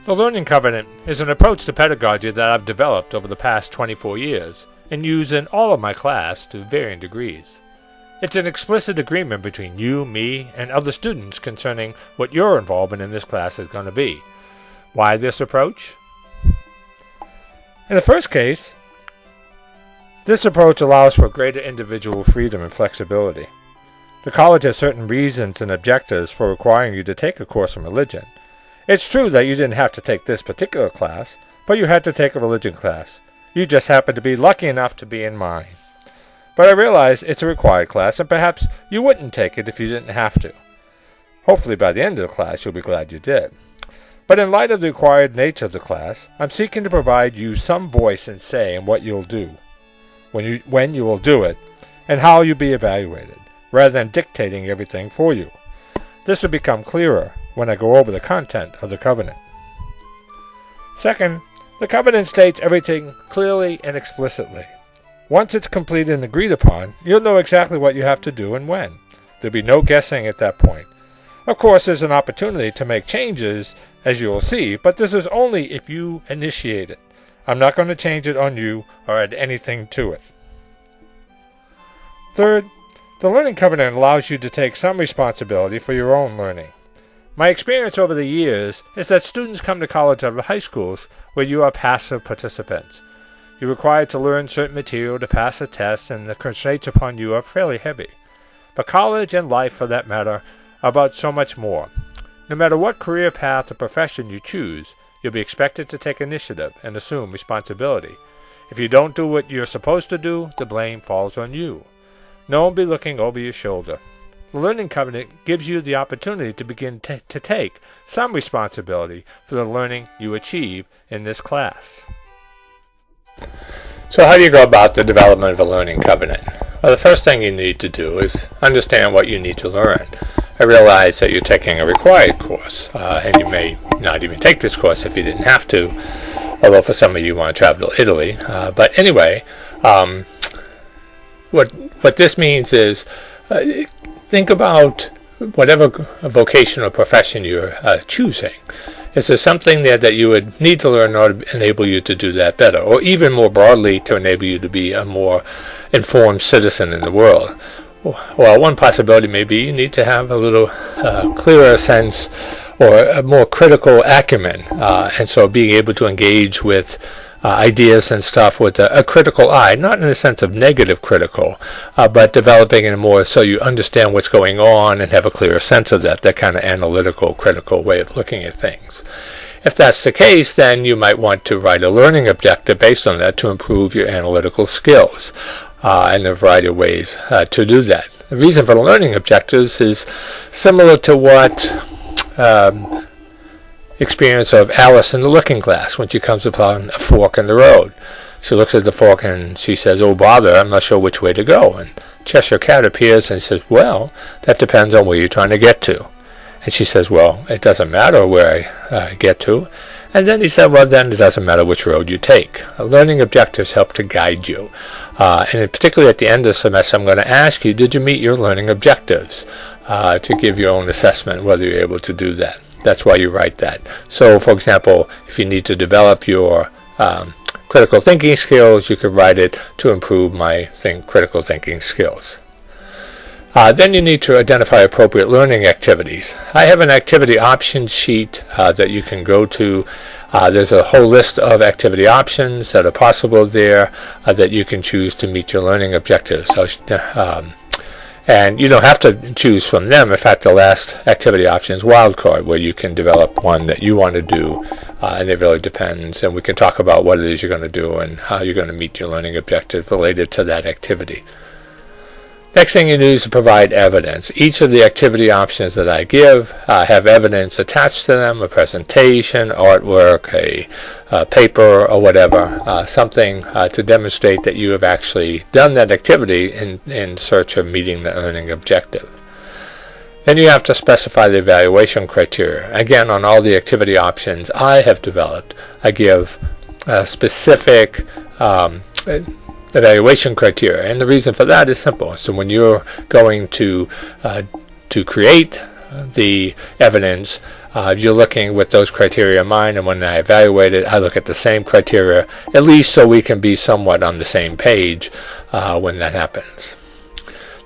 The Learning Covenant is an approach to pedagogy that I've developed over the past 24 years and use in all of my class to varying degrees. It's an explicit agreement between you, me, and other students concerning what your involvement in this class is going to be. Why this approach? In the first case, this approach allows for greater individual freedom and flexibility. The college has certain reasons and objectives for requiring you to take a course in religion. It's true that you didn't have to take this particular class, but you had to take a religion class. You just happened to be lucky enough to be in mine. But I realize it's a required class, and perhaps you wouldn't take it if you didn't have to. Hopefully by the end of the class you'll be glad you did. But in light of the required nature of the class, I'm seeking to provide you some voice and say in what you'll do, when you will do it, and how you'll be evaluated, rather than dictating everything for you. This will become clearer when I go over the content of the covenant. Second, the covenant states everything clearly and explicitly. Once it's completed and agreed upon, you'll know exactly what you have to do and when. There'll be no guessing at that point. Of course, there's an opportunity to make changes, as you will see, but this is only if you initiate it. I'm not going to change it on you or add anything to it. Third, the Learning Covenant allows you to take some responsibility for your own learning. My experience over the years is that students come to college out of high schools where you are passive participants. You're required to learn certain material to pass a test, and the constraints upon you are fairly heavy. But college and life, for that matter, are about so much more. No matter what career path or profession you choose, you'll be expected to take initiative and assume responsibility. If you don't do what you're supposed to do, the blame falls on you. No one will be looking over your shoulder. The Learning Covenant gives you the opportunity to begin to take some responsibility for the learning you achieve in this class. So how do you go about the development of a Learning Covenant? Well, the first thing you need to do is understand what you need to learn. I realize that you're taking a required course, and you may not even take this course if you didn't have to, although for some of you want to travel to Italy. But anyway, what this means is think about whatever vocation or profession you're choosing. Is there something there that you would need to learn in order to enable you to do that better, or even more broadly to enable you to be a more informed citizen in the world? Well, one possibility may be you need to have a little clearer sense or a more critical acumen, and so being able to engage with ideas and stuff with a critical eye, not in the sense of negative critical, but developing in a more so you understand what's going on and have a clearer sense of that kind of analytical, critical way of looking at things. If that's the case, then you might want to write a learning objective based on that to improve your analytical skills, and a variety of ways to do that. The reason for the learning objectives is similar to what experience of Alice in the Looking Glass when she comes upon a fork in the road. She looks at the fork and she says, "Oh bother, I'm not sure which way to go." And Cheshire Cat appears and says, "Well, that depends on where you're trying to get to." And she says, "Well, it doesn't matter where I get to." And then he said, "Well, then it doesn't matter which road you take." Learning objectives help to guide you. And particularly at the end of the semester, I'm going to ask you, did you meet your learning objectives? To give your own assessment whether you're able to do that. That's why you write that. So, for example, if you need to develop your critical thinking skills, you could write it to improve my critical thinking skills. Then you need to identify appropriate learning activities. I have an activity options sheet that you can go to. There's a whole list of activity options that are possible there that you can choose to meet your learning objectives. And you don't have to choose from them. In fact, the last activity option is wildcard, where you can develop one that you want to do, and it really depends. And we can talk about what it is you're going to do and how you're going to meet your learning objective related to that activity. Next thing you need is to provide evidence. Each of the activity options that I give have evidence attached to them, a presentation, artwork, a paper, or whatever, something to demonstrate that you have actually done that activity in search of meeting the learning objective. Then you have to specify the evaluation criteria. Again, on all the activity options I have developed, I give specific evaluation criteria, and the reason for that is simple. So when you're going to create the evidence, You're looking with those criteria in mind, and when I evaluate it, I look at the same criteria, at least so we can be somewhat on the same page when that happens.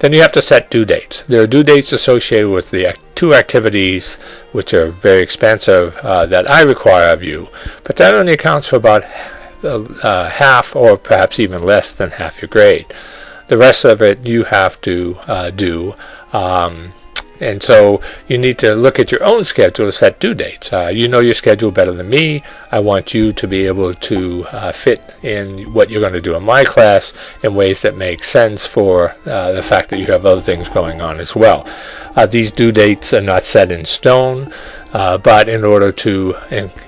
Then you have to set due dates. There are due dates associated with the two activities, which are very expensive, that I require of you, but that only accounts for about half or perhaps even less than half your grade. The rest of it you have to do. And so you need to look at your own schedule to set due dates. You know your schedule better than me. I want you to be able to fit in what you're going to do in my class in ways that make sense for the fact that you have other things going on as well. These due dates are not set in stone, but in order to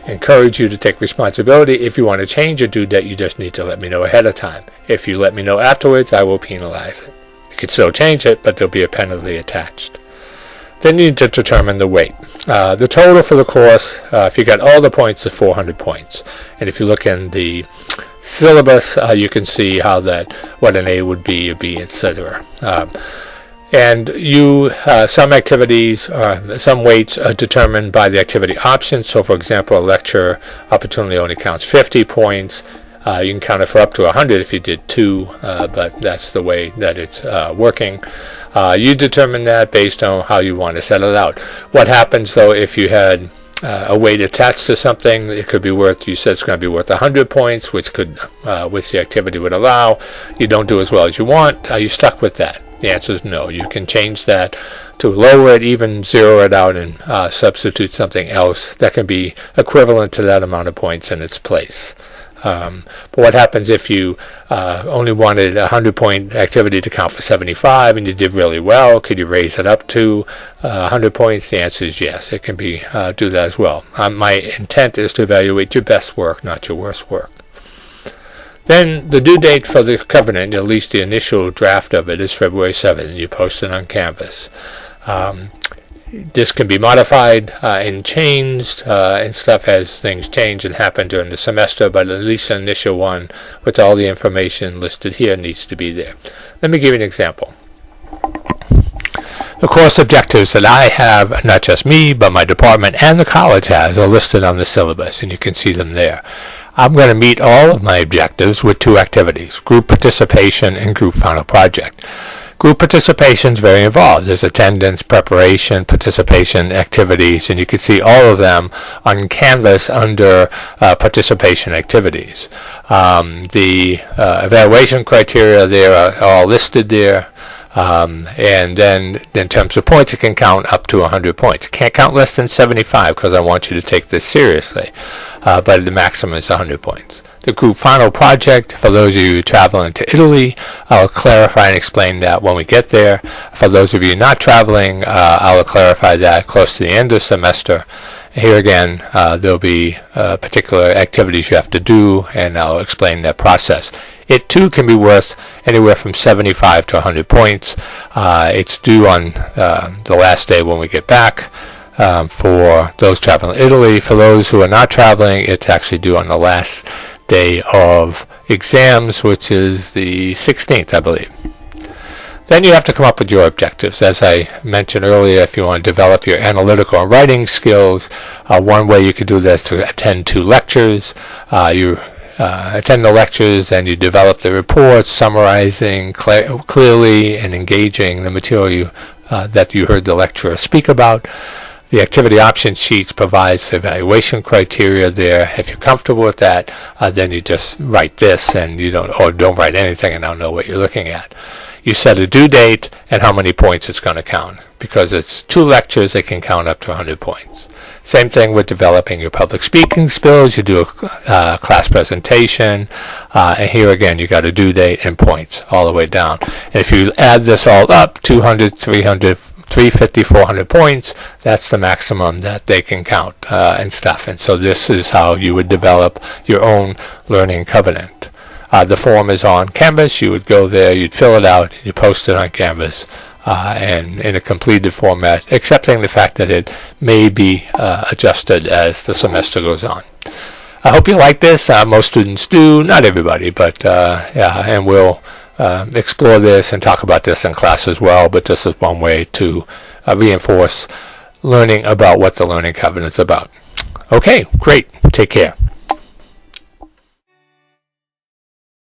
encourage you to take responsibility, if you want to change a due date, you just need to let me know ahead of time. If you let me know afterwards, I will penalize it. You can still change it, but there'll be a penalty attached. Then you need to determine the weight. The total for the course, if you got all the points, is 400 points. And if you look in the syllabus, you can see how what an A would be, a B, etc. And some activities, some weights are determined by the activity options. So, for example, a lecture opportunity only counts 50 points. You can count it for up to 100 if you did 2, but that's the way that it's working. You determine that based on how you want to set it out. What happens, though, if you had a weight attached to something? It could be worth, you said it's going to be worth 100 points, which the activity would allow. You don't do as well as you want. Are you stuck with that? The answer is no. You can change that to lower it, even zero it out, and substitute something else that can be equivalent to that amount of points in its place. But what happens if you only wanted a 100-point activity to count for 75 and you did really well? Could you raise it up to 100 points? The answer is yes. It can be do that as well. My intent is to evaluate your best work, not your worst work. Then the due date for the covenant, at least the initial draft of it, is February 7th, and you post it on Canvas. This can be modified and changed and stuff as things change and happen during the semester, but at least the initial one with all the information listed here needs to be there. Let me give you an example. The course objectives that I have, not just me, but my department and the college has, are listed on the syllabus, and you can see them there. I'm going to meet all of my objectives with 2 activities: group participation and group final project. Group participation is very involved. There's attendance, preparation, participation activities, and you can see all of them on Canvas under participation activities. The evaluation criteria there are all listed there. And then in terms of points, it can count up to 100 points. It can't count less than 75 because I want you to take this seriously. But the maximum is 100 points. The group final project, for those of you traveling to Italy, I'll clarify and explain that when we get there. For those of you not traveling, I'll clarify that close to the end of the semester. Here again, there'll be particular activities you have to do, and I'll explain that process. It too can be worth anywhere from 75 to 100 points. It's due on the last day when we get back. For those traveling to Italy, for those who are not traveling, it's actually due on the last day of exams, which is the 16th, I believe. Then you have to come up with your objectives. As I mentioned earlier, if you want to develop your analytical and writing skills, one way you could do that is to attend 2 lectures. You attend the lectures, and you develop the reports, summarizing clearly and engaging the material that you heard the lecturer speak about. The activity option sheets provides evaluation criteria there. If you're comfortable with that, then you just write this, and don't write anything, and I'll know what you're looking at. You set a due date and how many points it's going to count. Because it's 2 lectures, it can count up to 100 points. Same thing with developing your public speaking skills. You do a class presentation, and here again you got a due date and points all the way down. And if you add this all up, 200, 300, 350, 400 points, that's the maximum that they can count and stuff. And so this is how you would develop your own learning covenant. The form is on Canvas. You would go there, you'd fill it out, you post it on Canvas, and in a completed format, accepting the fact that it may be adjusted as the semester goes on. I hope you like this. Most students do, not everybody, but and we'll explore this and talk about this in class as well, but this is one way to reinforce learning about what the Learning Covenant's about. Okay, great. Take care.